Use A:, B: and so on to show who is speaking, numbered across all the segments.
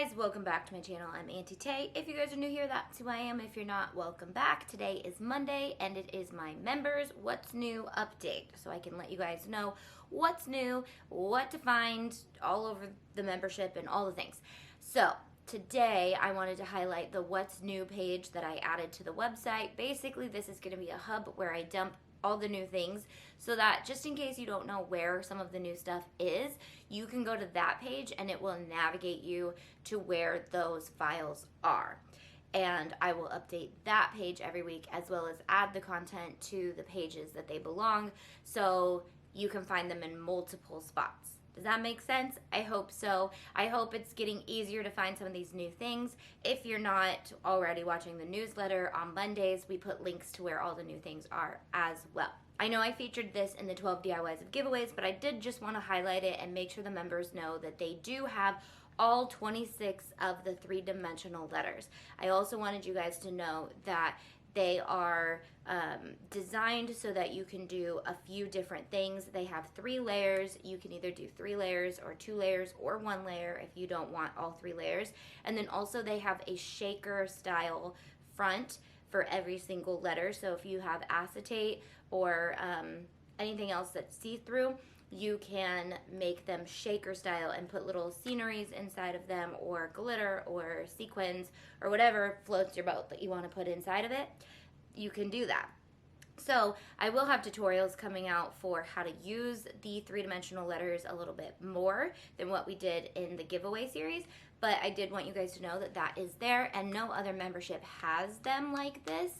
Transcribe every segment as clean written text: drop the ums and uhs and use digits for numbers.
A: guys, welcome back to my channel. I'm Auntie Tay. If you guys are new here, that's who I am. If you're not, welcome back. Today is Monday and it is my members what's new update, so I can let you guys know what's new, what to find all over the membership and all the things. So today I wanted to highlight the what's new page that I added to the website. Basically, this is going to be a hub where I dump all the new things so that just in case you don't know where some of the new stuff is, you can go to that page and it will navigate you to where those files are. And I will update that page every week as well as add the content to the pages that they belong so you can find them in multiple spots. Does that make sense? I hope so. I hope it's getting easier to find some of these new things. If you're not already watching the newsletter on Mondays, we put links to where all the new things are as well. I know I featured this in the 12 DIYs of giveaways, but I did just want to highlight it and make sure the members know that they do have all 26 of the three-dimensional letters. I also wanted you guys to know that they are designed so that you can do a few different things. They have 3 layers. You can either do 3 layers or 2 layers or 1 layer if you don't want all 3 layers. And then also they have a shaker style front for every single letter. So if you have acetate or anything else that's see-through, you can make them shaker style and put little sceneries inside of them or glitter or sequins or whatever floats your boat that you want to put inside of it. You can do that. So I will have tutorials coming out for how to use the three-dimensional letters a little bit more than what we did in the giveaway series, but I did want you guys to know that that is there and no other membership has them like this,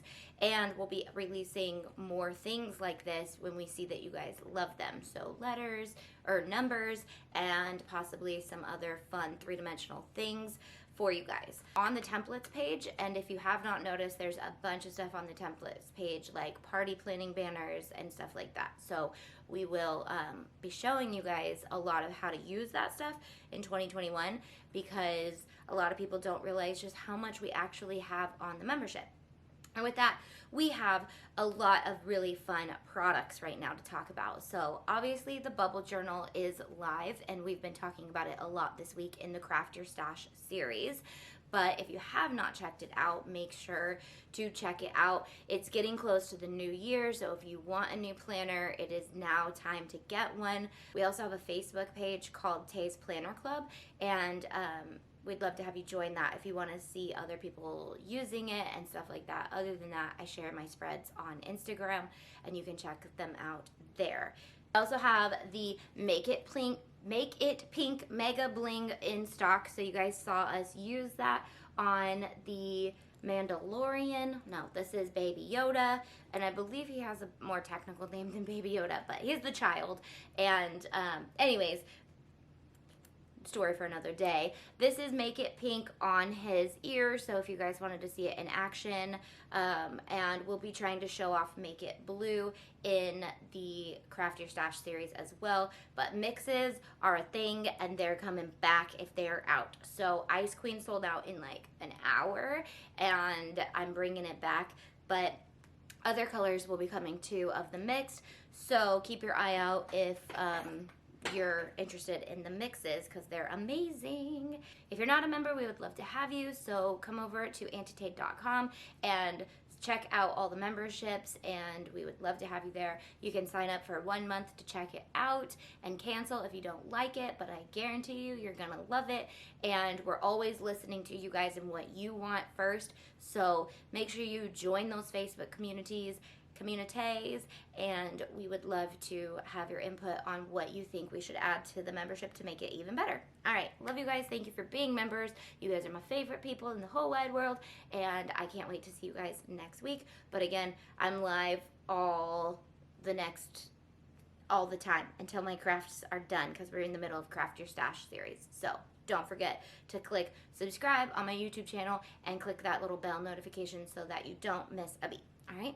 A: and we'll be releasing more things like this when we see that you guys love them. So letters or numbers and possibly some other fun three-dimensional things for you guys. On the templates page, and if you have not noticed, there's a bunch of stuff on the templates page like party planning banners and stuff like that. So we will be showing you guys a lot of how to use that stuff in 2021 because a lot of people don't realize just how much we actually have on the membership. And with that, we have a lot of really fun products right now to talk about. So obviously the bubble journal is live and we've been talking about it a lot this week in the Craft Your Stash series. But if you have not checked it out, make sure to check it out. It's getting close to the new year, so if you want a new planner, it is now time to get one. We also have a Facebook page called Tay's Planner Club, and we'd love to have you join that if you want to see other people using it and stuff like that. Other than that, I share my spreads on Instagram, and you can check them out there. I also have the Make It Pink Mega Bling in stock, so you guys saw us use that on the Mandalorian. No, this is Baby Yoda, and I believe he has a more technical name than Baby Yoda, but he's the child. And anyways, story for another day. This is Make It Pink on his ear, so if you guys wanted to see it in action, and we'll be trying to show off Make It Blue in the Craft Your Stash series as well, but mixes are a thing and they're coming back if they're out. So Ice Queen sold out in like an hour and I'm bringing it back, but other colors will be coming too of the mixed, so keep your eye out if you're interested in the mixes because they're amazing. If you're not a member, we would love to have you, so come over to auntietay.com and check out all the memberships, and we would love to have you there. You can sign up for 1 month to check it out and cancel if you don't like it, but I guarantee you you're gonna love it, and we're always listening to you guys and what you want first, so make sure you join those Facebook communities, and we would love to have your input on what you think we should add to the membership to make it even better. All right, love you guys. Thank you for being members. You guys are my favorite people in the whole wide world, and I can't wait to see you guys next week. But again, I'm live all the time until my crafts are done because we're in the middle of Craft Your Stash series. So don't forget to click subscribe on my YouTube channel and click that little bell notification so that you don't miss a beat. All right?